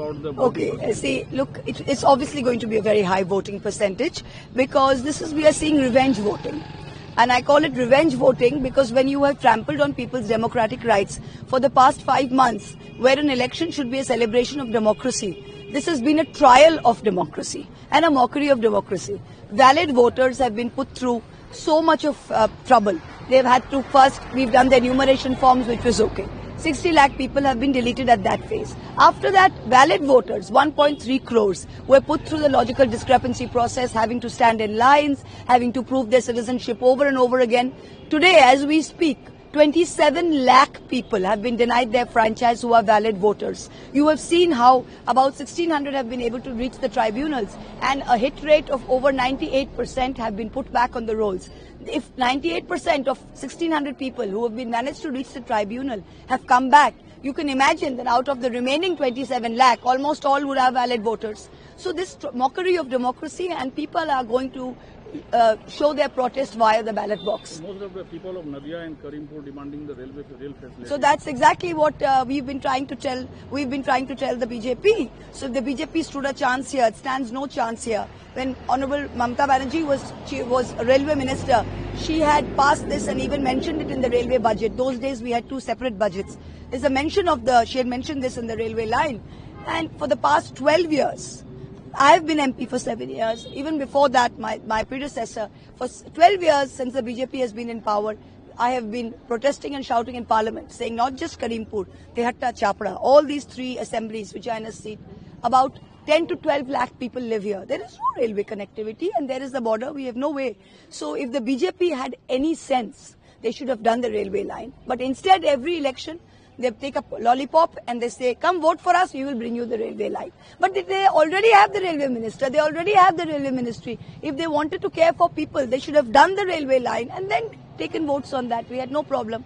about the... Okay, see, look, it's obviously going to be a very high voting percentage because we are seeing revenge voting. And I call it revenge voting because when you have trampled on people's democratic rights for the past 5 months, where an election should be a celebration of democracy, this has been a trial of democracy and a mockery of democracy. Valid voters have been put through so much of trouble. They've had to first, we've done the enumeration forms, which was okay. 60 lakh people have been deleted at that phase. After that, valid voters, 1.3 crores, were put through the logical discrepancy process, having to stand in lines, having to prove their citizenship over and over again. Today, as we speak, 27 lakh people have been denied their franchise who are valid voters. You have seen how about 1,600 have been able to reach the tribunals and a hit rate of over 98% have been put back on the rolls. If 98% of 1,600 people who have been managed to reach the tribunal have come back, you can imagine that out of the remaining 27 lakh, almost all would have valid voters. So this mockery of democracy, and people are going to show their protest via the ballot box. Most of the people of Nadia and Karimpur demanding the rail facility. So that's exactly what we've been trying to tell. We've been trying to tell the BJP. So if the BJP stood a chance here, it stands no chance here. When Honorable Mamata Banerjee was a railway minister, she had passed this and even mentioned it in the railway budget. Those days we had 2 separate budgets. There's a mention of she had mentioned this in the railway line. And for the past 12 years, I have been MP for 7 years. Even before that, my predecessor, for 12 years since the BJP has been in power, I have been protesting and shouting in Parliament, saying not just Karimpur, Tehatta, Chapra, all these 3 assemblies which are in a seat, about 10 to 12 lakh people live here. There is no railway connectivity and there is the border. We have no way. So if the BJP had any sense, they should have done the railway line. But instead, every election, they take a lollipop and they say, come vote for us, we will bring you the railway line. But they already have the railway minister, they already have the railway ministry. If they wanted to care for people, they should have done the railway line and then taken votes on that. We had no problem.